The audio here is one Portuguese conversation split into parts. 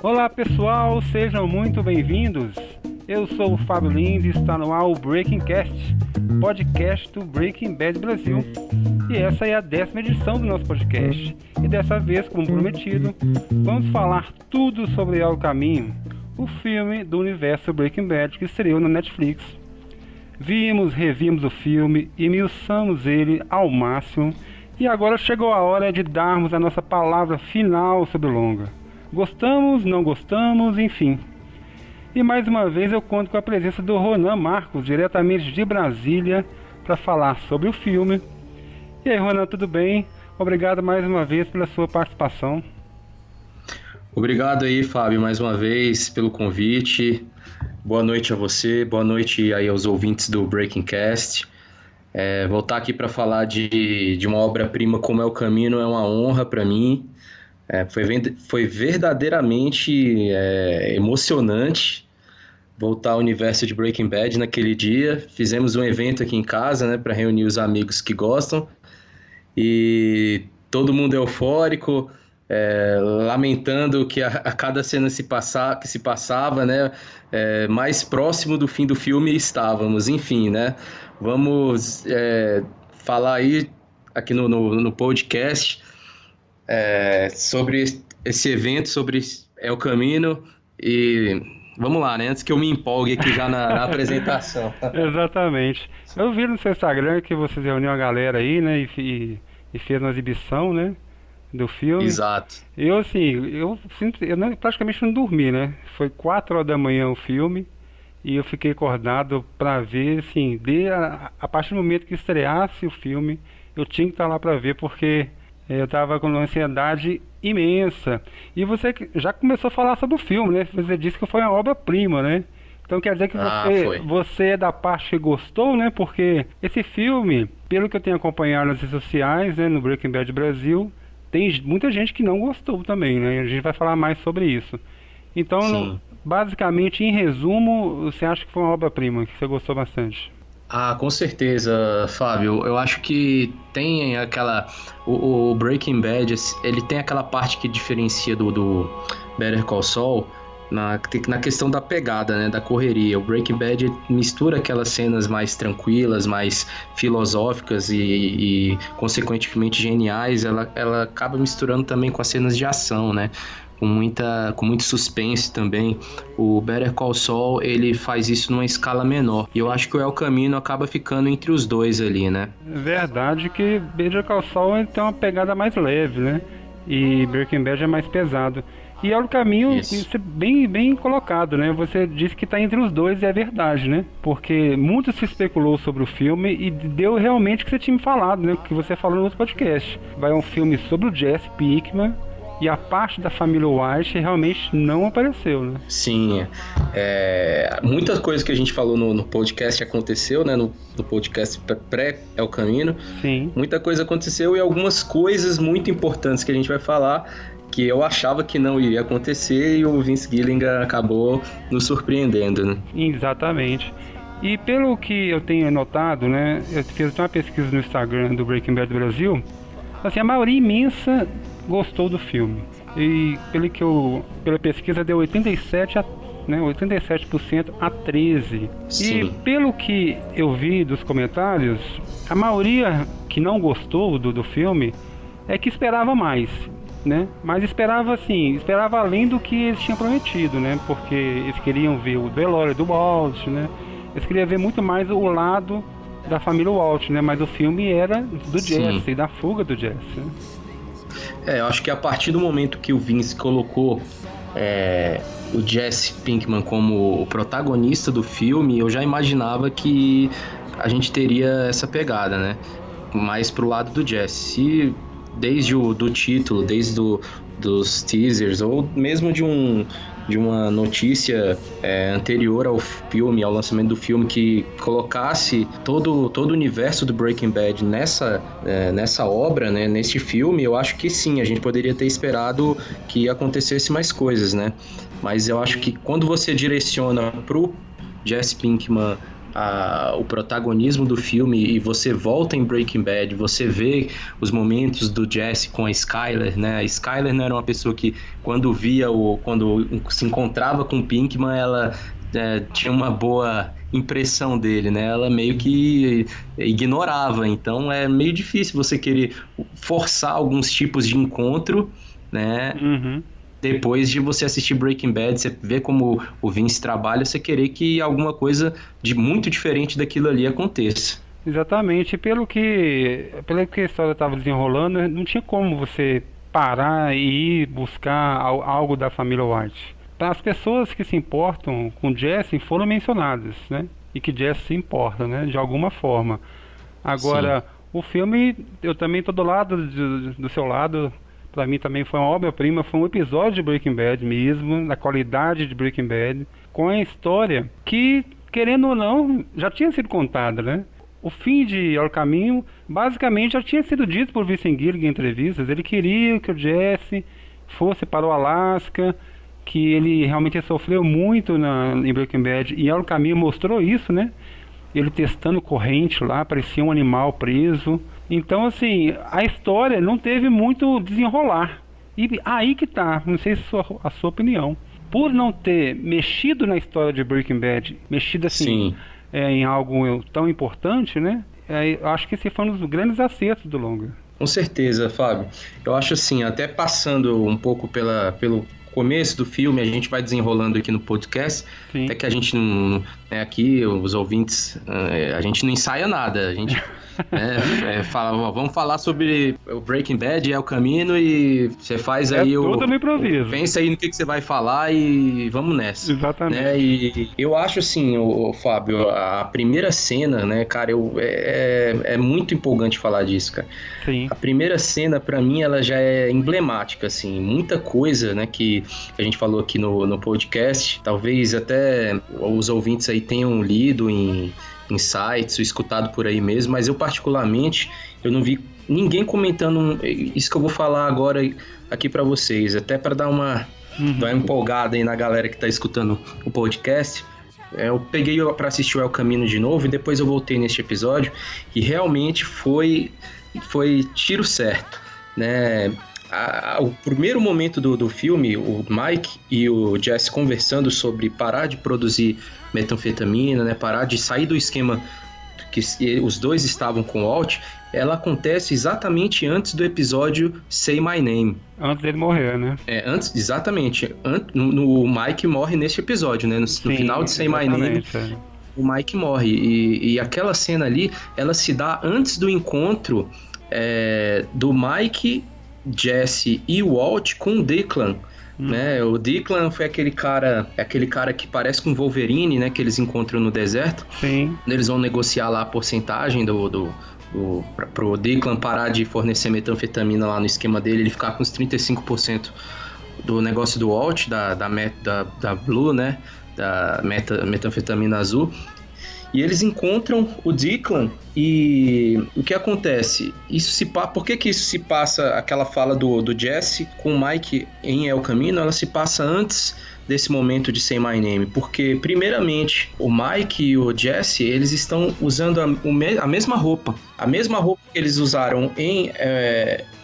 Olá pessoal, sejam muito bem-vindos. Eu sou o Fábio Lins e está no ar o Breaking Cast, podcast do Breaking Bad Brasil. E essa é a 10ª edição do nosso podcast. E dessa vez, como prometido, vamos falar tudo sobre El Caminho, o filme do universo Breaking Bad que estreou na Netflix. Vimos, revimos o filme e esmiuçamos ele ao máximo. E agora chegou a hora de darmos a nossa palavra final sobre o longa. Gostamos, não gostamos, enfim. E mais uma vez eu conto com a presença do Ronan Marcos, diretamente de Brasília, para falar sobre o filme. E aí, Ronan, tudo bem? Obrigado mais uma vez pela sua participação. Obrigado aí, Fábio, mais uma vez pelo convite. Boa noite a você, boa noite aí aos ouvintes do Breaking Cast. Voltar aqui para falar de uma obra-prima como é o Caminho é uma honra para mim. Foi verdadeiramente emocionante voltar ao universo de Breaking Bad naquele dia. Fizemos um evento aqui em casa, né, para reunir os amigos que gostam, e todo mundo eufórico, lamentando que a cada cena que se passava, né, mais próximo do fim do filme estávamos. Enfim, né, vamos falar aí aqui no podcast sobre esse evento, sobre El Camino, e vamos lá, né? Antes que eu me empolgue aqui já na apresentação. Exatamente. Eu vi no seu Instagram que você reuniu a galera aí, né, e fez uma exibição, né, do filme. Exato. Eu praticamente não dormi, né? Foi 4 horas da manhã o filme e eu fiquei acordado para ver, assim, a partir do momento que estreasse o filme, eu tinha que estar lá para ver, porque eu estava com uma ansiedade imensa. E você já começou a falar sobre o filme, né? Você disse que foi uma obra-prima, né? Então quer dizer que você é da parte que gostou, né? Porque esse filme, pelo que eu tenho acompanhado nas redes sociais, né, no Breaking Bad Brasil, tem muita gente que não gostou também, né? A gente vai falar mais sobre isso. Então, basicamente, em resumo, você acha que foi uma obra-prima, que você gostou bastante? Ah, com certeza, Fábio. Eu acho que tem o Breaking Bad, ele tem aquela parte que diferencia do Better Call Saul na questão da pegada, né, da correria. O Breaking Bad mistura aquelas cenas mais tranquilas, mais filosóficas e consequentemente geniais. Ela acaba misturando também com as cenas de ação, né? Com muito suspense também. O Better Call Saul, ele faz isso numa escala menor. E eu acho que o El Camino acaba ficando entre os dois ali, né? Verdade que Better Call Saul tem uma pegada mais leve, né? E Breaking Bad é mais pesado. E El Caminho, isso é bem colocado, né? Você disse que está entre os dois e é verdade, né? Porque muito se especulou sobre o filme e deu realmente o que você tinha me falado, né? Que você falou no outro podcast. Vai um filme sobre o Jesse Pinkman, e a parte da família White realmente não apareceu, né? Sim, muitas coisas que a gente falou no podcast aconteceu, né? No podcast pré-El Camino. Sim. Muita coisa aconteceu e algumas coisas muito importantes que a gente vai falar que eu achava que não iria acontecer e o Vince Gilligan acabou nos surpreendendo, né? Exatamente. E pelo que eu tenho notado, né? Eu fiz uma pesquisa no Instagram do Breaking Bad Brasil. Assim, a maioria imensa gostou do filme. E pela pesquisa deu 87% a 13%. Sim. E pelo que eu vi dos comentários, a maioria que não gostou do filme é que esperava mais, né? Mas esperava além do que eles tinham prometido, né? Porque eles queriam ver o velório do Walt, né? Eles queriam ver muito mais o lado da família Walt, né? Mas o filme era do Jesse, da fuga do Jesse, né? Eu acho que a partir do momento que o Vince colocou o Jesse Pinkman como o protagonista do filme, eu já imaginava que a gente teria essa pegada, né? Mais pro lado do Jesse. Desde do título, dos teasers, ou mesmo de uma notícia anterior ao filme, ao lançamento do filme, que colocasse todo o universo do Breaking Bad nessa obra, né, nesse filme, eu acho que sim, a gente poderia ter esperado que acontecesse mais coisas, né? Mas eu acho que quando você direciona pro Jesse Pinkman o protagonismo do filme e você volta em Breaking Bad, você vê os momentos do Jesse com a Skyler, né? A Skyler não era uma pessoa que quando se encontrava com o Pinkman, ela tinha uma boa impressão dele, né? Ela meio que ignorava, então é meio difícil você querer forçar alguns tipos de encontro, né? Uhum. Depois de você assistir Breaking Bad, você vê como o Vince trabalha, você querer que alguma coisa de muito diferente daquilo ali aconteça. Exatamente. Pelo que a história estava desenrolando, não tinha como você parar e ir buscar algo da família White. As pessoas que se importam com Jesse foram mencionadas, né? E que Jesse se importa, né? De alguma forma. Agora, o filme, eu também estou do lado do seu lado. Pra mim também foi uma obra-prima, foi um episódio de Breaking Bad mesmo, da qualidade de Breaking Bad, com a história que, querendo ou não, já tinha sido contada, né? O fim de El Caminho, basicamente, já tinha sido dito por Vince Gilligan em entrevistas. Ele queria que o Jesse fosse para o Alasca, que ele realmente sofreu muito em Breaking Bad, e El Caminho mostrou isso, né? Ele testando corrente lá, parecia um animal preso. Então, assim, a história não teve muito desenrolar. E aí que tá, não sei se a sua opinião. Por não ter mexido na história de Breaking Bad, mexido assim em algo tão importante, né? Eu acho que esse foi um dos grandes acertos do longa. Com certeza, Fábio. Eu acho assim, até passando um pouco pelo começo do filme, a gente vai desenrolando aqui no podcast, até que a gente não, aqui, os ouvintes, a gente não ensaia nada, a gente vamos falar sobre o Breaking Bad, El Camino, e você faz aí tudo no improviso. Pensa aí no que você vai falar e vamos nessa. Exatamente. Né? E eu acho assim, Fábio, a primeira cena, né, cara, é muito empolgante falar disso, cara. Sim. A primeira cena, pra mim, ela já é emblemática, assim, muita coisa, né, que a gente falou aqui no podcast, talvez até os ouvintes aí tenham lido em sites, escutado por aí mesmo, mas eu particularmente, eu não vi ninguém comentando isso que eu vou falar agora aqui pra vocês, até pra dar uma empolgada aí na galera que tá escutando o podcast. Eu peguei pra assistir o El Camino de novo e depois eu voltei neste episódio e realmente foi tiro certo, né? O primeiro momento do filme, o Mike e o Jesse conversando sobre parar de produzir metanfetamina, né, parar de sair do esquema que os dois estavam com o Walt, ela acontece exatamente antes do episódio Say My Name. Antes dele morrer, né? Exatamente. O Mike morre nesse episódio, né? No final de Say My Name, o Mike morre. E aquela cena ali, ela se dá antes do encontro do Mike, Jesse e o Walt com o Declan, né? O Declan foi aquele cara que parece com o Wolverine, né? Que eles encontram no deserto. Sim. Eles vão negociar lá a porcentagem pro Declan parar de fornecer metanfetamina lá no esquema dele, ele ficar com os 35% do negócio do Walt, da Blue, né? Da metanfetamina azul. E eles encontram o Declan e o que acontece? Por que isso se passa, aquela fala do Jesse com o Mike em El Camino, ela se passa antes desse momento de Say My Name? Porque, primeiramente, o Mike e o Jesse, eles estão usando a mesma roupa. A mesma roupa que eles usaram em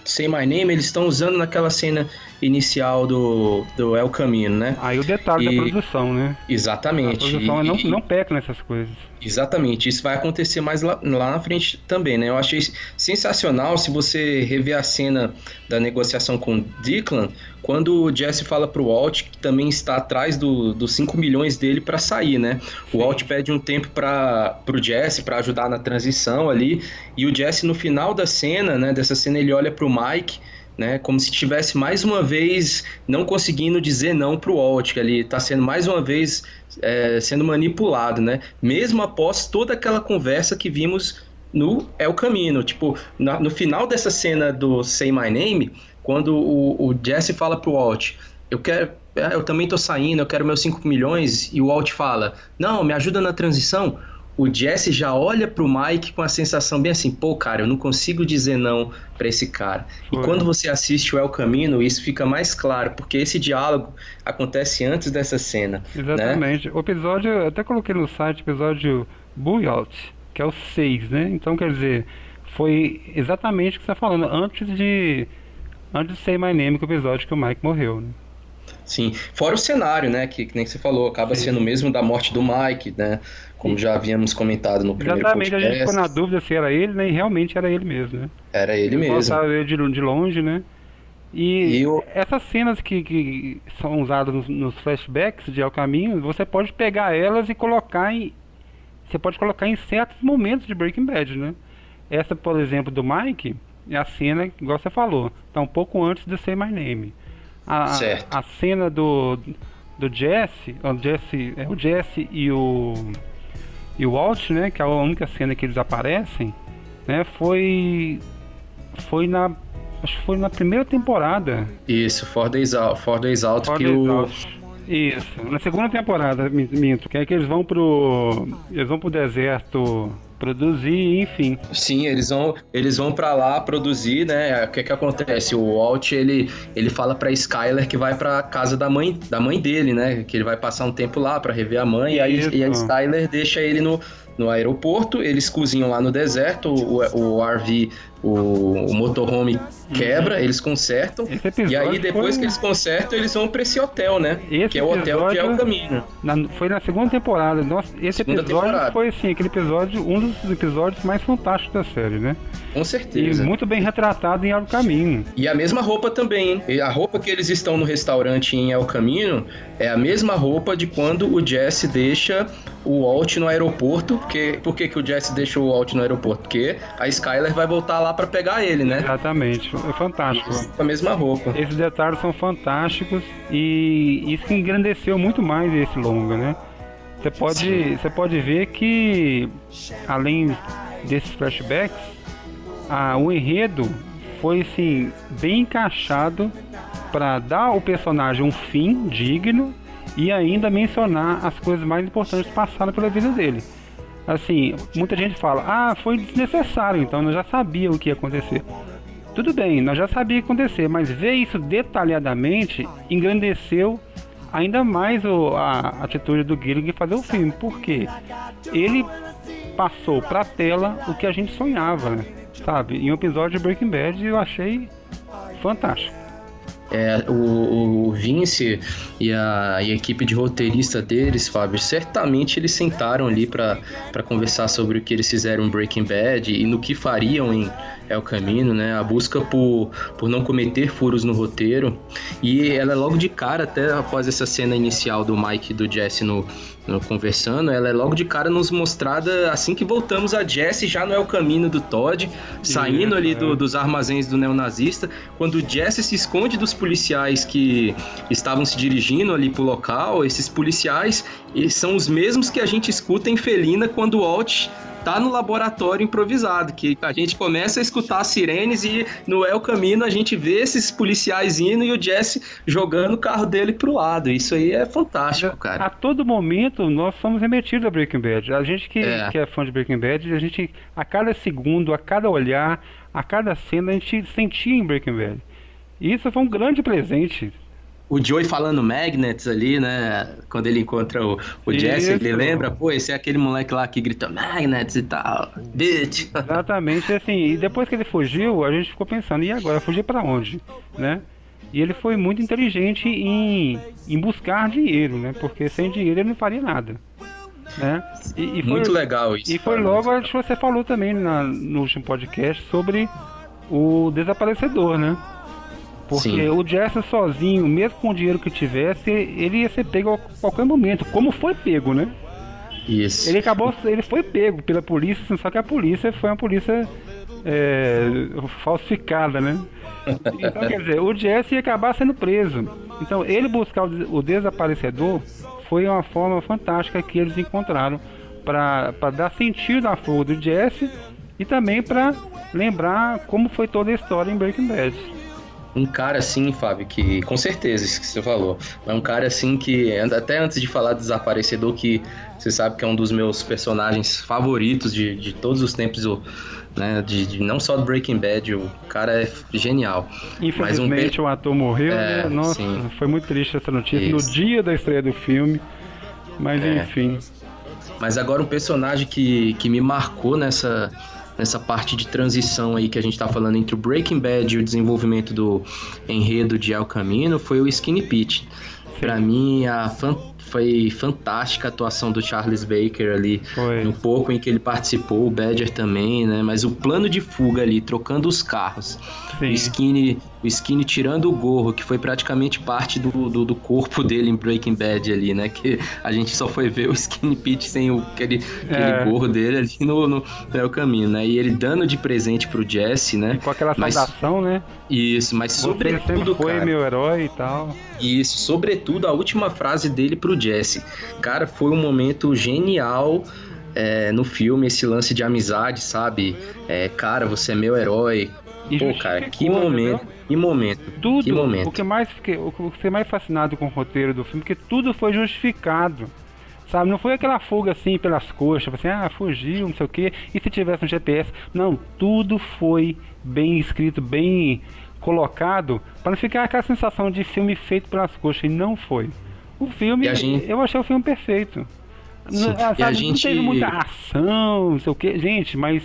Say My Name, eles estão usando naquela cena inicial do El Camino, né? Aí o detalhe da produção, né? Exatamente. A produção não peca nessas coisas. Exatamente, isso vai acontecer mais lá na frente também, né? Eu achei sensacional se você rever a cena da negociação com o Declan, quando o Jesse fala pro Walt que também está atrás dos 5 milhões dele para sair, né? O Walt pede um tempo pro Jesse para ajudar na transição ali, e o Jesse no final da cena, né, dessa cena, ele olha pro Mike, né, como se tivesse mais uma vez não conseguindo dizer não pro Walt, que ele está sendo mais uma vez sendo manipulado, né, mesmo após toda aquela conversa que vimos no El Camino. Tipo, no final dessa cena do Say My Name, quando o Jesse fala pro Walt, eu também tô saindo, eu quero meus 5 milhões, e o Walt fala, não, me ajuda na transição. O Jesse já olha pro Mike com a sensação bem assim, pô, cara, eu não consigo dizer não pra esse cara. E quando você assiste o El Camino, isso fica mais claro, porque esse diálogo acontece antes dessa cena. Exatamente. Né? O episódio, eu até coloquei no site, episódio Buyout, que é o 6, né? Então, quer dizer, foi exatamente o que você está falando, antes de Say My Name, que é o episódio que o Mike morreu, né? Sim, fora o cenário, né, que nem você falou, acaba sendo o mesmo da morte do Mike, né, como já havíamos comentado no primeiro Exatamente, podcast. a gente ficou na dúvida se era ele, né? E realmente era ele mesmo, né? Era ele mesmo. Mostrava ele de longe, né? E essas cenas que são usadas nos flashbacks de El Caminho, você pode pegar elas e colocar em... Você pode colocar em certos momentos de Breaking Bad, né? Essa, por exemplo, do Mike, é a cena, igual você falou, tá um pouco antes de Say My Name. A cena do Jesse, o Jesse e o Walt, né, que é a única cena que eles aparecem, né, foi na primeira temporada. Isso, For Days Out, Isso, na segunda temporada, minto, que é que eles vão pro deserto produzir, enfim. Sim, eles vão para lá produzir, né? O que acontece? O Walt, ele fala pra Skyler que vai pra casa da mãe dele, né? Que ele vai passar um tempo lá pra rever a mãe, e a Skyler deixa ele no aeroporto, eles cozinham lá no deserto, o RV, o motorhome quebra, eles consertam, e aí depois que eles consertam, eles vão pra esse hotel, né? Que é o hotel que é o caminho. Foi na segunda temporada. Esse episódio foi assim, aquele episódio, um dos episódios mais fantásticos da série, né? Com certeza. E muito bem retratado em El Caminho. E a mesma roupa também, hein? E a roupa que eles estão no restaurante em El Caminho é a mesma roupa de quando o Jesse deixa o Walt no aeroporto. Por que o Jesse deixa o Walt no aeroporto? Porque a Skyler vai voltar lá pra pegar ele, né? Exatamente, é fantástico. Com a mesma roupa. Esses detalhes são fantásticos e isso engrandeceu muito mais esse longa, né? Você pode ver que, além desses flashbacks, o enredo foi assim, bem encaixado para dar ao personagem um fim digno e ainda mencionar as coisas mais importantes passadas pela vida dele. Assim, muita gente fala, foi desnecessário, então nós já sabíamos o que ia acontecer. Tudo bem, nós já sabíamos o que ia acontecer, mas ver isso detalhadamente engrandeceu ainda mais a atitude do Gilligan fazer o filme, porque ele passou pra tela o que a gente sonhava, né? Sabe? Em um episódio de Breaking Bad eu achei fantástico. O Vince e a equipe de roteirista deles, Fábio, certamente eles sentaram ali para conversar sobre o que eles fizeram em Breaking Bad e no que fariam em El Camino, né? A busca por não cometer furos no roteiro. E ela é logo de cara, até após essa cena inicial do Mike e do Jesse no conversando, ela é logo de cara nos mostrada assim que voltamos a Jesse já no El Camino do Todd, saindo ali dos armazéns do neonazista, quando o Jesse se esconde dos policiais que estavam se dirigindo ali pro local. Esses policiais são os mesmos que a gente escuta em Felina quando o Walt tá no laboratório improvisado, que a gente começa a escutar as sirenes e no El Camino a gente vê esses policiais indo e o Jesse jogando o carro dele pro lado. Isso aí é fantástico, cara. A todo momento nós somos remetidos a Breaking Bad. A gente que é fã de Breaking Bad, a gente, a cada segundo, a cada olhar, a cada cena, a gente sentia em Breaking Bad. E isso foi um grande presente. O Joey falando Magnets ali, né? Quando ele encontra o Jesse, ele lembra, pô, esse é aquele moleque lá que grita Magnets e tal, bitch. Exatamente, assim, e depois que ele fugiu, a gente ficou pensando, e agora, fugir pra onde, né? E ele foi muito inteligente em buscar dinheiro, né? Porque sem dinheiro ele não faria nada, né? E foi, muito legal isso. E foi logo, acho que você falou também no último podcast sobre o desaparecedor, né? Porque sim, o Jesse sozinho, mesmo com o dinheiro que tivesse, ele ia ser pego a qualquer momento, como foi pego, né? Isso. Ele foi pego pela polícia, só que a polícia foi uma polícia falsificada, né? Então, quer dizer, o Jesse ia acabar sendo preso. Então, ele buscar o desaparecedor foi uma forma fantástica que eles encontraram para dar sentido à fuga do Jesse e também para lembrar como foi toda a história em Breaking Bad. Um cara assim, Fábio, que com certeza, isso que você falou, é um cara assim que, até antes de falar do Desaparecedor, que você sabe que é um dos meus personagens favoritos de todos os tempos, né, de não só do Breaking Bad, o cara é genial. Infelizmente o ator morreu, né? Nossa, foi muito triste essa notícia, isso, no dia da estreia do filme, mas enfim. Mas agora um personagem que me marcou nessa parte de transição aí que a gente tá falando entre o Breaking Bad e o desenvolvimento do enredo de El Camino foi o Skinny Pete. Pra mim, foi fantástica a atuação do Charles Baker ali, no pouco em que ele participou, o Badger também, né? Mas o plano de fuga ali, trocando os carros, o Skinny tirando o gorro, que foi praticamente parte do corpo dele em Breaking Bad ali, né? Que a gente só foi ver o Skinny Pete sem aquele gorro dele ali no El Camino, né? E ele dando de presente pro Jesse, né? E com aquela saudação, né? Isso, mas sobretudo, foi cara, meu herói e tal. Isso, sobretudo a última frase dele pro Jesse. Cara, foi um momento genial no filme, esse lance de amizade, sabe? Cara, você é meu herói. E pô, cara, que momento, né? Que momento. Tudo, que momento. O que fiquei mais fascinado com o roteiro do filme, que tudo foi justificado. Sabe, não foi aquela fuga assim pelas coxas, assim, fugiu, não sei o que, e se tivesse um GPS? Não, tudo foi bem escrito, bem colocado, para não ficar aquela sensação de filme feito pelas coxas, e não foi. O filme, eu achei o filme perfeito. Sabe, não teve muita ação, não sei o que, gente, mas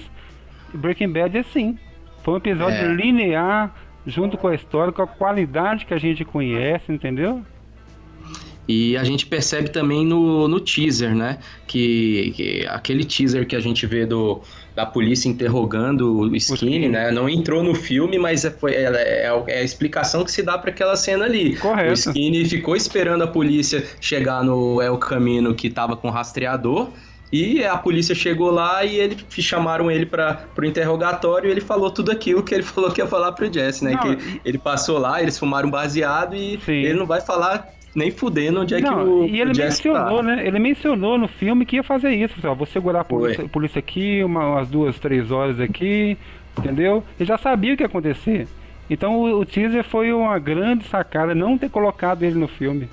Breaking Bad é assim. Foi um episódio linear, junto com a história, com a qualidade que a gente conhece, entendeu? E a gente percebe também no teaser, né? Que aquele teaser que a gente vê da polícia interrogando o Skinny, né? Não entrou no filme, mas é a explicação que se dá para aquela cena ali. Correto. O Skinny ficou esperando a polícia chegar no El Camino, que tava com rastreador. E a polícia chegou lá e chamaram ele para o interrogatório e ele falou tudo aquilo que ele falou que ia falar pro Jesse, né? Que ele passou lá, eles fumaram baseado e ele não vai falar nem fudendo onde é que o Jesse mencionou, né? Ele mencionou no filme que ia fazer isso. Vou segurar a polícia aqui, umas 2-3 horas aqui, entendeu? Ele já sabia o que ia acontecer. Então o teaser foi uma grande sacada não ter colocado ele no filme.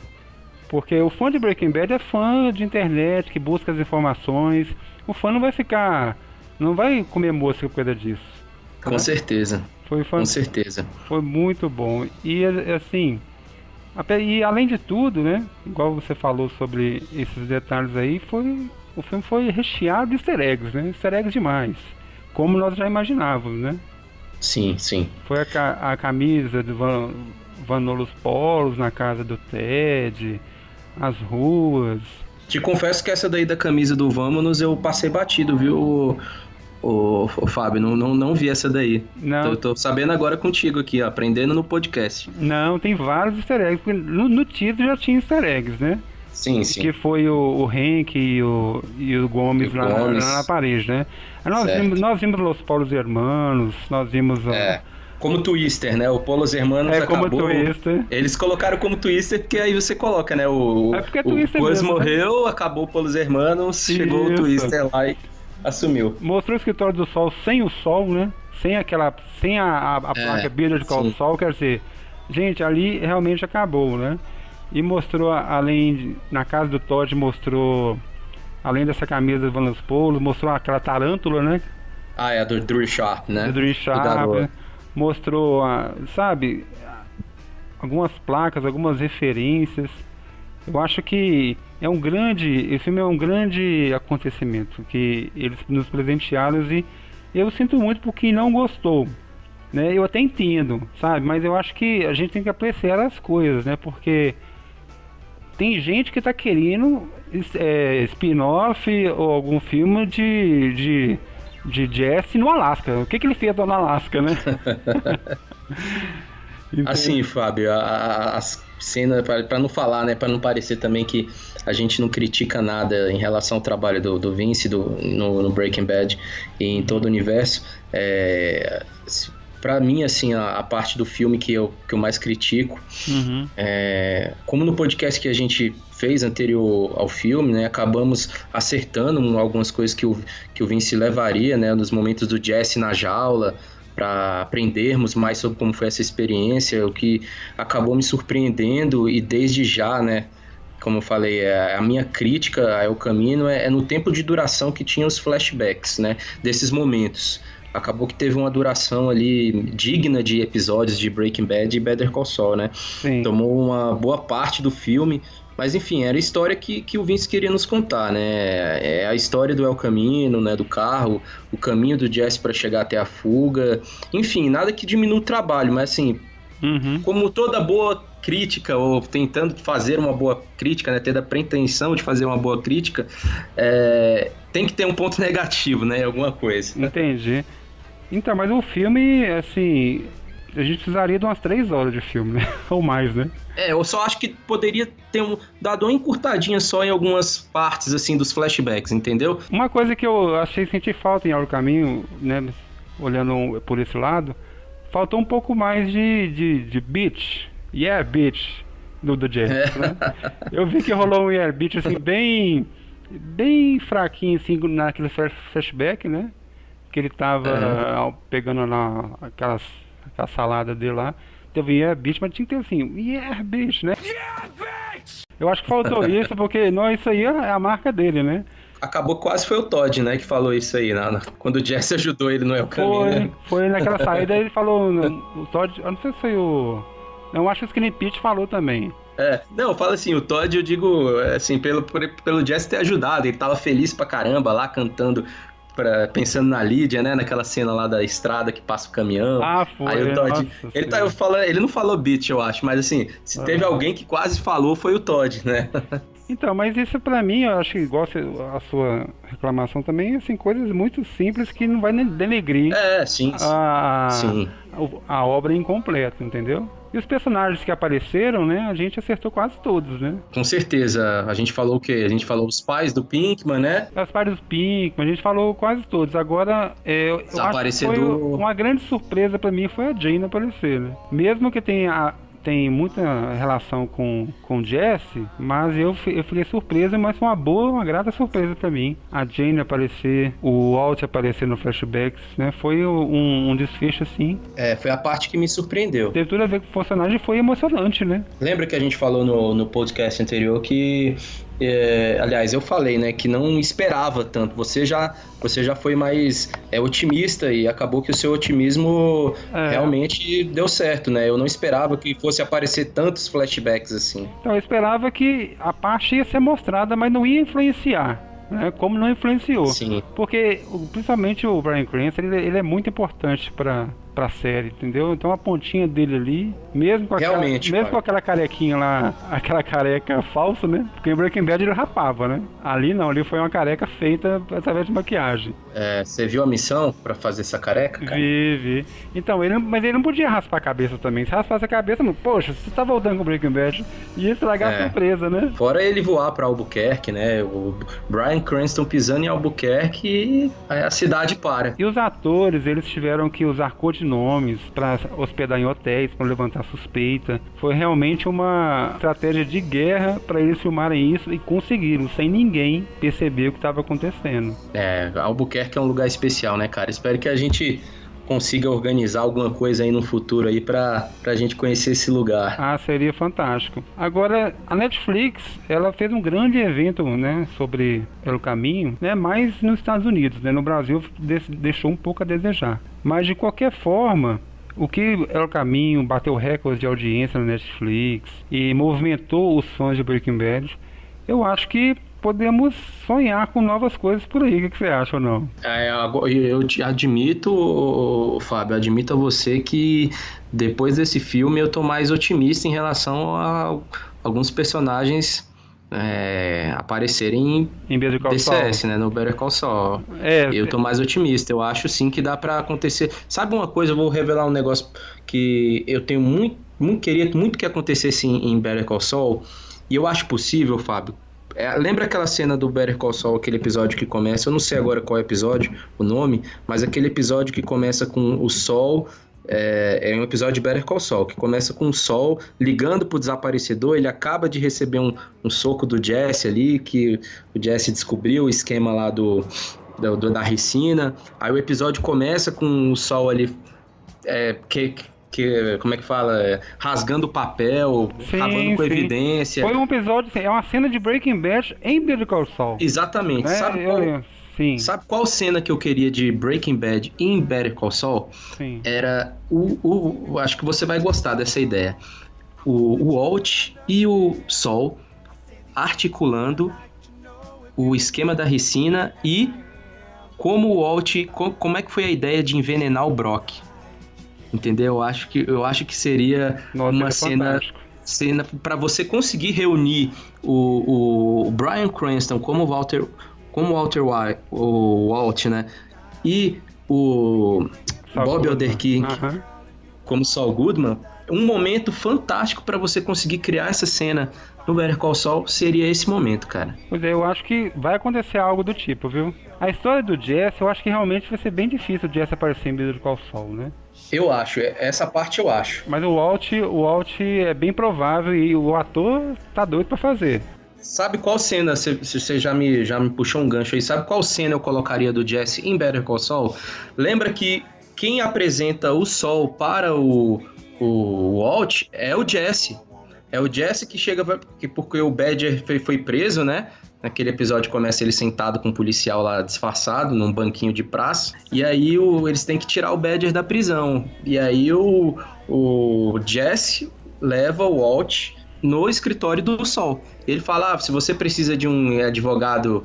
Porque o fã de Breaking Bad é fã de internet, que busca as informações. O fã não vai comer mosca por causa disso. Com certeza. Com certeza. Foi muito bom. E assim, e além de tudo, né? Igual você falou sobre esses detalhes aí, o filme foi recheado de easter eggs, né? Easter eggs demais. Como nós já imaginávamos, né? Sim, sim. Foi a camisa do Vanolos Polos na casa do Ted, as ruas. Te confesso que essa daí da camisa do Vamos eu passei batido, viu, o Fábio? Não vi essa daí. Não. Tô sabendo agora contigo aqui, ó, aprendendo no podcast. Não, tem vários easter eggs, porque no título já tinha easter eggs, né? Sim, sim. Que foi o Hank e o Gomes lá na parede, né? Nós vimos Los Polos Hermanos, nós vimos... Como Twister, né? O Polos Hermanos acabou... como Twister. Eles colocaram como Twister porque aí você coloca, né? O Polos morreu, né? Acabou o Polos Hermanos, chegou o Twister lá e assumiu. Mostrou o escritório do Sol sem o Sol, né? Sem a placa Beard de Sol, quer dizer... Gente, ali realmente acabou, né? E mostrou, na casa do Todd, mostrou... Além dessa camisa do Van Los Polos, mostrou aquela tarântula, né? É a do Drew Sharp, né? Do Drew Sharp. Mostrou, sabe, algumas placas, algumas referências. Eu acho que esse filme é um grande acontecimento que eles nos presentearam e eu sinto muito por quem não gostou, né? Eu até entendo, sabe, mas eu acho que a gente tem que apreciar as coisas, né? Porque tem gente que tá querendo spin-off ou algum filme de Jesse no Alasca. O que ele fez no Alasca, né? Assim, Fábio, a cena, para não falar, né, para não parecer também que a gente não critica nada em relação ao trabalho do Vince no Breaking Bad e em todo o universo, para mim, assim, a parte do filme que eu mais critico, como no podcast que a gente fez anterior ao filme, né, acabamos acertando algumas coisas que o Vince levaria, né, nos momentos do Jesse na jaula, para aprendermos mais sobre como foi essa experiência, o que acabou me surpreendendo e desde já, né, como eu falei, a minha crítica a El Camino é no tempo de duração que tinha os flashbacks, né, desses momentos. Acabou que teve uma duração ali digna de episódios de Breaking Bad e Better Call Saul, né? Sim. Tomou uma boa parte do filme, Mas enfim, era a história que o Vince queria nos contar, né? É a história do El Camino, né? Do carro, o caminho do Jesse para chegar até a fuga. Enfim, nada que diminua o trabalho, mas assim, como toda boa crítica, ou tentando fazer uma boa crítica, né? Tendo a pretensão de fazer uma boa crítica, tem que ter um ponto negativo, né? Alguma coisa. Entendi. Então, mas o filme, assim, a gente precisaria de umas 3 horas de filme, né? Ou mais, né? Eu só acho que poderia ter dado uma encurtadinha só em algumas partes, assim, dos flashbacks, entendeu? Uma coisa que eu achei sentir falta em Ao Caminho, né? Olhando por esse lado, faltou um pouco mais de beat. Yeah, beat. Do Jesse, né? Eu vi que rolou um yeah, beat, assim, bem fraquinho, assim, naquele flashback, né? Que ele tava pegando lá aquela salada dele lá. Teve yeah, bitch, mas tinha que ter assim, yeah, bitch, né? Yeah, bitch! Eu acho que faltou isso, porque não, isso aí é a marca dele, né? Acabou quase foi o Todd, né, que falou isso aí, quando o Jesse ajudou ele no El Caminho, né? Foi naquela saída, ele falou, o Todd, eu não sei se foi o... Eu acho que o Skinny Pete falou também. Não, fala assim, o Todd, eu digo, assim, pelo Jesse ter ajudado, ele tava feliz pra caramba lá, cantando, pensando na Lídia, né, naquela cena lá da estrada que passa o caminhão. Foi. Aí o Todd, ele não falou bitch, eu acho, mas assim, se teve alguém que quase falou, foi o Todd, né? Então, mas isso pra mim, eu acho que igual a sua reclamação também, assim, coisas muito simples que não vai denegrir sim. A obra incompleta, entendeu? E os personagens que apareceram, né, a gente acertou quase todos, né? Com certeza. A gente falou o quê? A gente falou os pais do Pinkman, né? Os pais do Pinkman, a gente falou quase todos. Agora, eu acho que foi uma grande surpresa pra mim foi a Jane aparecer, né? Mesmo que tem muita relação com o Jesse, mas eu fiquei surpresa, mas foi uma grata surpresa pra mim. A Jane aparecer, o Walt aparecer no flashbacks, né? Foi um desfecho assim. Foi a parte que me surpreendeu. Teve tudo a ver com o personagem, foi emocionante, né? Lembra que a gente falou no podcast anterior que... aliás, eu falei, né, que não esperava tanto. Você já foi mais otimista e acabou que o seu otimismo realmente deu certo, né? Eu não esperava que fosse aparecer tantos flashbacks assim. Então, eu esperava que a parte ia ser mostrada, mas não ia influenciar. Né, como não influenciou. Sim. Porque, principalmente o Bryan Cranston, ele é muito importante pra série, entendeu? Então a pontinha dele ali, mesmo com aquela carequinha lá, aquela careca falsa, né? Porque em Breaking Bad ele rapava, né? Ali não, ali foi uma careca feita através de maquiagem. Você viu a missão pra fazer essa careca, cara? Vi. Então, mas ele não podia raspar a cabeça também. Se raspasse a cabeça, poxa, você tá voltando com o Breaking Bad, ia estragar a surpresa, né? Fora ele voar pra Albuquerque, né? O Bryan Cranston pisando em Albuquerque e a cidade para. E os atores, eles tiveram que usar codinomes para hospedar em hotéis, para levantar suspeita. Foi realmente uma estratégia de guerra para eles filmarem isso e conseguiram, sem ninguém perceber o que estava acontecendo. Albuquerque é um lugar especial, né, cara? Espero que a gente consiga organizar alguma coisa aí no futuro aí pra gente conhecer esse lugar. Seria fantástico. Agora, a Netflix, ela fez um grande evento, né, sobre El Caminho, né, mais nos Estados Unidos, né, no Brasil deixou um pouco a desejar. Mas, de qualquer forma, o que El Caminho bateu recordes de audiência na Netflix e movimentou os fãs de Breaking Bad, eu acho que podemos sonhar com novas coisas por aí. O que você acha ou não? Eu te admito, Fábio, admito a você que depois desse filme eu tô mais otimista em relação a alguns personagens aparecerem em Better Call DCS, né, no Better Call Saul. Eu tô mais otimista, eu acho sim que dá pra acontecer. Sabe uma coisa, eu vou revelar um negócio que eu tenho queria muito que acontecesse em Better Call Saul, e eu acho possível, Fábio. Lembra aquela cena do Better Call Saul, aquele episódio que começa, eu não sei agora qual é o episódio, o nome, mas aquele episódio que começa com o Saul, é um episódio de Better Call Saul, que começa com o Saul ligando pro desaparecedor, ele acaba de receber um soco do Jesse ali, que o Jesse descobriu o esquema lá da ricina, aí o episódio começa com o Saul ali, como é que fala? Rasgando papel, acabando com evidência. Foi um episódio, é uma cena de Breaking Bad em Better Call Saul. Exatamente. Sabe qual cena que eu queria de Breaking Bad em Better Call Saul? Sim. Era acho que você vai gostar dessa ideia. O Walt e o Saul articulando o esquema da ricina e como o Walt, como é que foi a ideia de envenenar o Brock. Entendeu? Eu acho que seria uma cena para você conseguir reunir o Bryan Cranston como o Walt, né? E o Bob Odenkirk como Saul Goodman. Um momento fantástico para você conseguir criar essa cena no Better Call Saul seria esse momento, cara. Pois é, eu acho que vai acontecer algo do tipo, viu? A história do Jesse, eu acho que realmente vai ser bem difícil o Jesse aparecer em Better Call Saul, né? Eu acho, essa parte eu acho. Mas o Walt é bem provável e o ator tá doido pra fazer. Sabe qual cena, se você já me puxou um gancho aí, sabe qual cena eu colocaria do Jesse em Better Call Saul? Lembra que quem apresenta o Saul para o Walt é o Jesse. É o Jesse que chega, porque o Badger foi preso, né? Naquele episódio começa ele sentado com um policial lá disfarçado, num banquinho de praça. E aí eles têm que tirar o Badger da prisão. E aí o Jesse leva o Walt no escritório do Saul. Ele fala, se você precisa de um advogado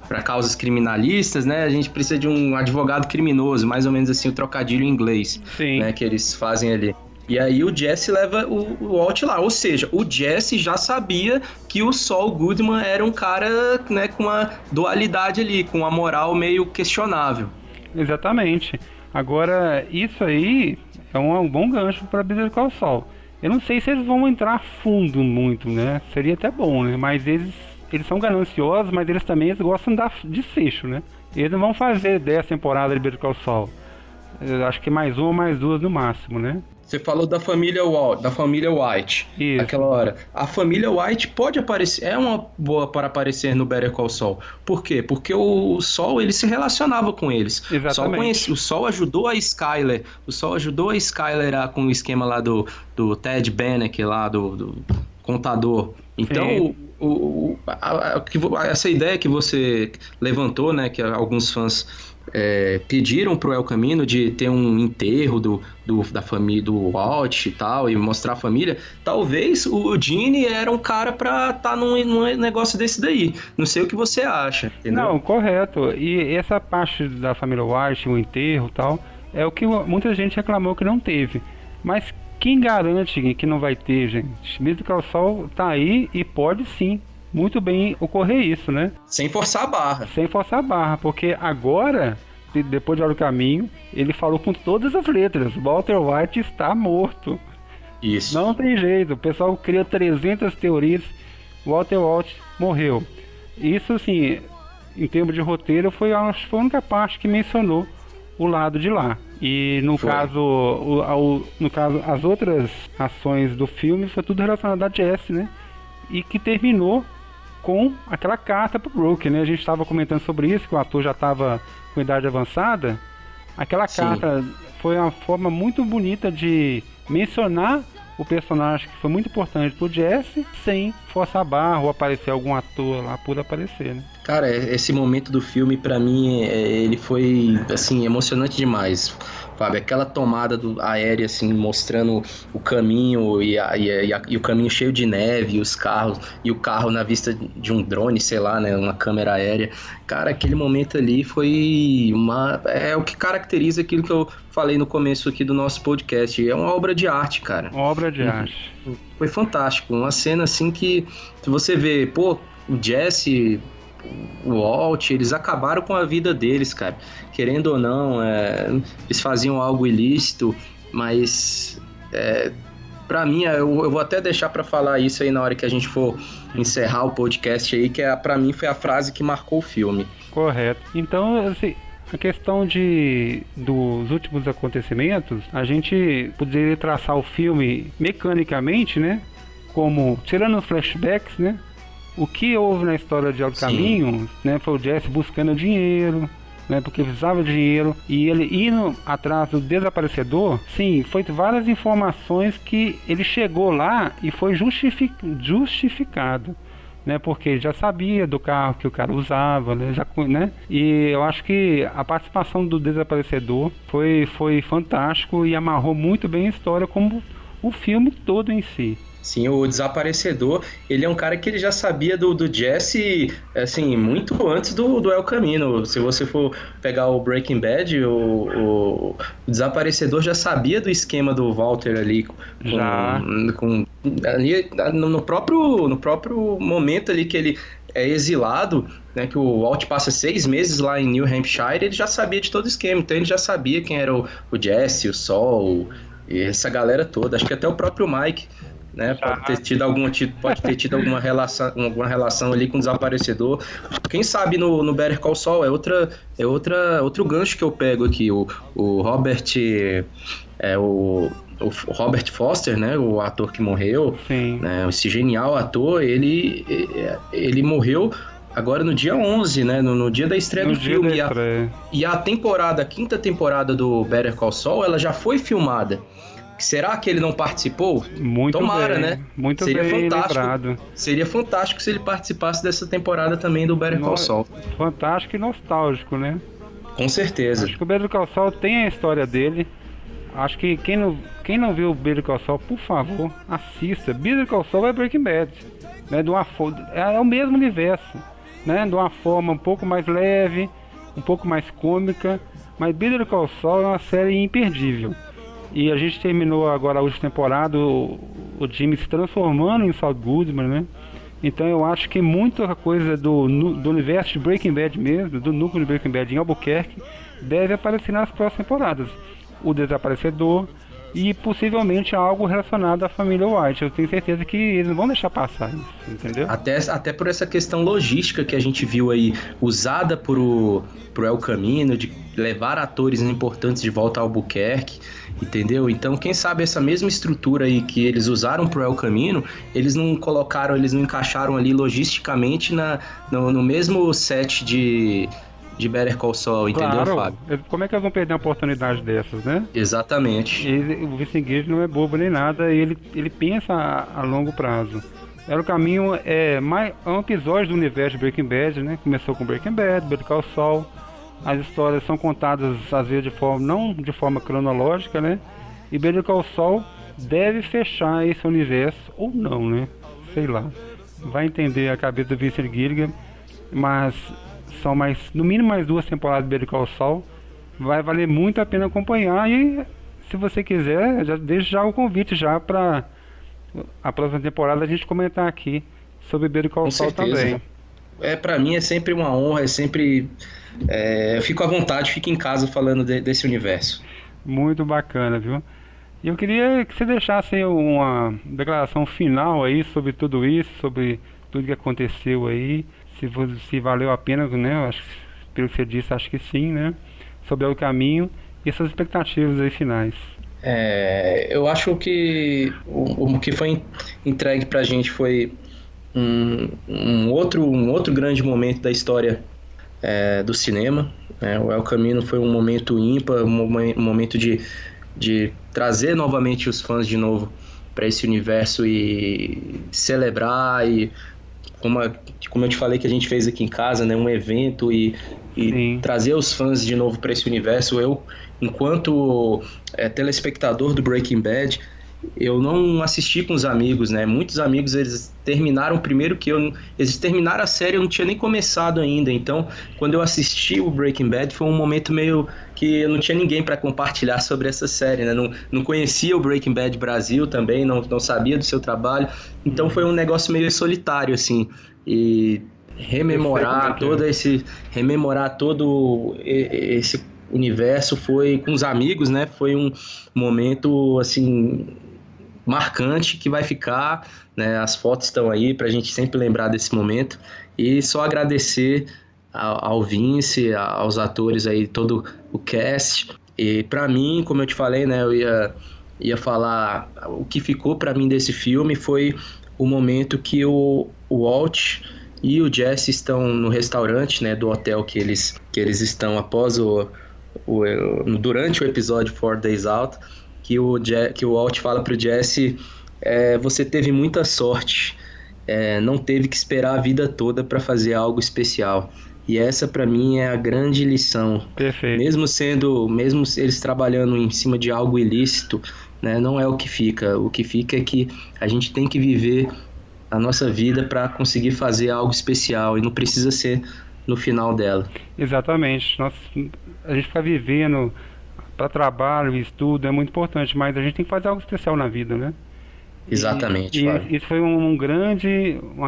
para causas criminalistas, né? A gente precisa de um advogado criminoso, mais ou menos assim, o trocadilho em inglês, né, que eles fazem ali. E aí o Jesse leva o Walt lá, ou seja, o Jesse já sabia que o Saul Goodman era um cara, né, com uma dualidade ali, com uma moral meio questionável. Exatamente. Agora, isso aí é um bom gancho para Better Call Saul. Eu não sei se eles vão entrar fundo muito, né? Seria até bom, né? Mas eles são gananciosos, mas eles também gostam de fecho, né? Eles não vão fazer 10 temporadas de Better Call Saul. Eu acho que mais uma ou mais duas no máximo, né? Você falou da família White. Isso. Aquela hora. A família White pode aparecer, é uma boa para aparecer no Better Call Saul. Por quê? Porque o Saul, ele se relacionava com eles. Exatamente. O Saul ajudou a Skyler. Com o esquema lá do Ted Bennick, lá do contador. Então, essa ideia que você levantou, né, que alguns fãs pediram pro El Camino de ter um enterro da família do Walt e tal, e mostrar a família, talvez o Gene era um cara pra estar num negócio desse daí. Não sei o que você acha, entendeu? Não, correto. E essa parte da família White, o enterro e tal, é o que muita gente reclamou que não teve. Mas quem garante que não vai ter, gente? Better Call Saul tá aí e pode sim muito bem ocorrer isso, né? Sem forçar a barra. Sem forçar a barra, porque agora, depois de Olha o Caminho, ele falou com todas as letras: Walter White está morto. Isso. Não tem jeito, o pessoal cria 300 teorias, Walter White morreu. Isso, assim, em termos de roteiro, foi a única parte que mencionou o lado de lá. E no caso, as outras ações do filme foi tudo relacionado a Jesse, né? E que terminou com aquela carta pro Brooke, né? A gente estava comentando sobre isso, que o ator já estava com idade avançada. Aquela carta foi uma forma muito bonita de mencionar o personagem que foi muito importante pro Jesse, sem forçar a barra ou aparecer algum ator lá por aparecer, né? Cara, esse momento do filme, pra mim, ele foi, assim, emocionante demais, Fábio. Aquela tomada aérea, assim, mostrando o caminho e o caminho cheio de neve, e os carros, e o carro na vista de um drone, sei lá, né, uma câmera aérea. Cara, aquele momento ali foi é o que caracteriza aquilo que eu falei no começo aqui do nosso podcast. É uma obra de arte, cara. Uma obra de arte. Foi fantástico. Uma cena, assim, que se você vê, pô, o Jesse, o Walt, eles acabaram com a vida deles, cara. Querendo ou não, eles faziam algo ilícito, mas pra mim, eu vou até deixar pra falar isso aí na hora que a gente for encerrar o podcast aí, que pra mim foi a frase que marcou o filme. Correto. Então, assim, a questão dos últimos acontecimentos, a gente poderia traçar o filme mecanicamente, né? Como, tirando os flashbacks, né? O que houve na história de Olha o Caminho, né? Foi o Jesse buscando dinheiro, né? Porque precisava de dinheiro. E ele indo atrás do desaparecedor, sim, foi várias informações que ele chegou lá e foi justificado. Né, porque ele já sabia do carro que o cara usava, né? E eu acho que a participação do desaparecedor foi fantástico e amarrou muito bem a história, como o filme todo em si. Sim, o Desaparecedor, ele é um cara que ele já sabia do Jesse, assim, muito antes do El Camino. Se você for pegar o Breaking Bad, o Desaparecedor já sabia do esquema do Walter ali, ali no próprio momento ali que ele é exilado, né, que o Walt passa 6 meses lá em New Hampshire, ele já sabia de todo o esquema, então ele já sabia quem era o Jesse, o Sol, e essa galera toda. Acho que até o próprio Mike, né, pode ter tido alguma relação ali com o Desaparecedor. Quem sabe no Better Call Saul outro gancho que eu pego aqui. O Robert o Robert Foster, né, o ator que morreu, né, esse genial ator, ele morreu agora no dia 11, né, no dia da estreia do filme. E a quinta temporada do Better Call Saul, ela já foi filmada. Será que ele não participou? Muito Tomara, bem, né? Muito seria bem fantástico. lembrado. Seria fantástico se ele participasse dessa temporada também do Better Call Saul. Fantástico e nostálgico, né? Com certeza. Acho que o Better Call Saul tem a história dele. Acho que quem não viu o Better Call Saul, por favor, assista. Better Call Saul é Breaking Bad, né? É o mesmo universo, né? De uma forma um pouco mais leve, um pouco mais cômica, mas Better Call Saul é uma série imperdível. E a gente terminou agora a última temporada, o Jimmy se transformando em Saul Goodman, né? Então eu acho que muita coisa do universo de Breaking Bad mesmo, do núcleo de Breaking Bad em Albuquerque, deve aparecer nas próximas temporadas. O Desaparecedor e possivelmente algo relacionado à família White. Eu tenho certeza que eles não vão deixar passar isso, entendeu? Até por essa questão logística que a gente viu aí, usada pro El Camino, de levar atores importantes de volta a Albuquerque, entendeu? Então, quem sabe essa mesma estrutura aí que eles usaram pro El Camino, eles não encaixaram ali logisticamente no mesmo set de Better Call Saul, entendeu, claro, Fábio? Como é que eles vão perder uma oportunidade dessas, né? Exatamente. O Vincent Gage não é bobo nem nada, ele pensa a longo prazo. O Caminho é um episódio do universo de Breaking Bad, né? Começou com Breaking Bad, Better Call Saul. As histórias são contadas às vezes não de forma cronológica, né? E Better Call Saul deve fechar esse universo ou não, né? Sei lá. Vai entender a cabeça do Vincent Gilligan, mas são no mínimo mais 2 temporadas de Better Call Saul. Vai valer muito a pena acompanhar e se você quiser, deixo já o convite já para a próxima temporada a gente comentar aqui sobre Better Call Saul também. Pra mim é sempre uma honra, eu fico à vontade, fico em casa falando desse universo. Muito bacana, viu? E eu queria que você deixasse aí uma declaração final aí sobre tudo isso, sobre tudo que aconteceu aí, se valeu a pena, né? Eu acho que, pelo que você disse, acho que sim, né? Sobre o caminho e suas expectativas aí finais. Eu acho que o que foi entregue pra gente foi um outro grande momento da história do cinema. O El Camino foi um momento ímpar, um momento de trazer novamente os fãs de novo para esse universo e celebrar, e como eu te falei que a gente fez aqui em casa, né, um evento e trazer os fãs de novo para esse universo. Eu, enquanto telespectador do Breaking Bad, eu não assisti com os amigos, né? Muitos amigos, eles terminaram primeiro que eu. Eles terminaram a série, eu não tinha nem começado ainda. Então, quando eu assisti o Breaking Bad, foi um momento meio que eu não tinha ninguém para compartilhar sobre essa série, né? Não conhecia o Breaking Bad Brasil também, não sabia do seu trabalho. Então, foi um negócio meio solitário, assim. E rememorar todo esse universo foi com os amigos, né? Foi um momento, assim, marcante que vai ficar, né? As fotos estão aí pra gente sempre lembrar desse momento. E só agradecer ao Vince, aos atores aí, todo o cast. E pra mim, como eu te falei, né? Eu ia falar, o que ficou pra mim desse filme foi o momento que o Walt e o Jesse estão no restaurante, né? Do hotel que eles estão após durante o episódio 4 Days Out, que o Walt fala pro Jesse: você teve muita sorte, não teve que esperar a vida toda para fazer algo especial. E essa para mim é a grande lição. Perfeito. Mesmo eles trabalhando em cima de algo ilícito, né? Não é o que fica. O que fica é que a gente tem que viver a nossa vida para conseguir fazer algo especial e não precisa ser no final dela. Exatamente. A gente ficar vivendo para trabalho e estudo é muito importante, mas a gente tem que fazer algo especial na vida, né? Exatamente, E Fábio. isso foi uma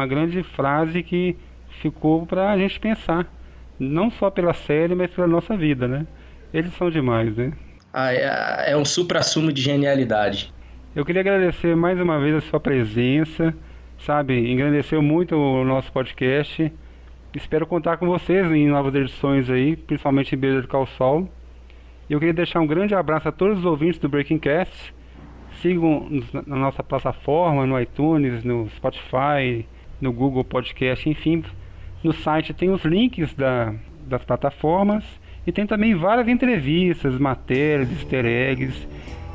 grande frase que ficou para a gente pensar, não só pela série, mas pela nossa vida, né? Eles são demais, né? É um suprassumo de genialidade. Eu queria agradecer mais uma vez a sua presença, sabe? Engrandeceu muito o nosso podcast. Espero contar com vocês em novas edições aí, principalmente em Beira do Calçol. E eu queria deixar um grande abraço a todos os ouvintes do Breaking Cast. Sigam na nossa plataforma, no iTunes, no Spotify, no Google Podcast, enfim. No site tem os links das plataformas e tem também várias entrevistas, matérias, easter eggs.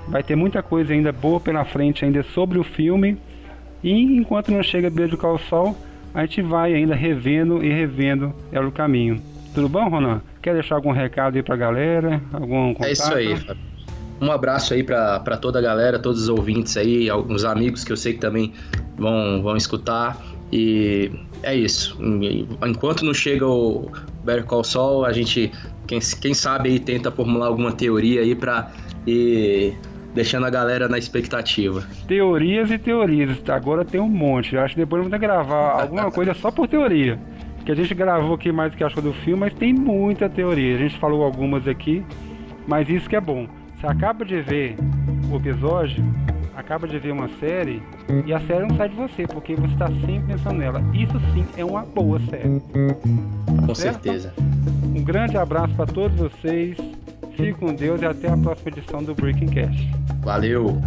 Vai ter muita coisa ainda boa pela frente ainda sobre o filme. E enquanto não chega Beira do Calçol, a gente vai ainda revendo e revendo o caminho. Tudo bom, Ronan? Quer deixar algum recado aí pra galera? Algum contato? É isso aí, Fábio. Um abraço aí pra toda a galera, todos os ouvintes aí, alguns amigos que eu sei que também vão escutar. E é isso. Enquanto não chega o Better Call Saul, a gente, quem sabe aí, tenta formular alguma teoria aí pra ir deixando a galera na expectativa. Teorias e teorias. Agora tem um monte. Eu acho que depois vamos ter que gravar alguma coisa só por teoria. Que a gente gravou aqui mais do que achou do filme, mas tem muita teoria. A gente falou algumas aqui, mas isso que é bom. Você acaba de ver o episódio, acaba de ver uma série, e a série não sai de você, porque você está sempre pensando nela. Isso sim é uma boa série. Tá Com certo? certeza. Um grande abraço para todos vocês. Fique com Deus e até a próxima edição do Breaking Cast. Valeu!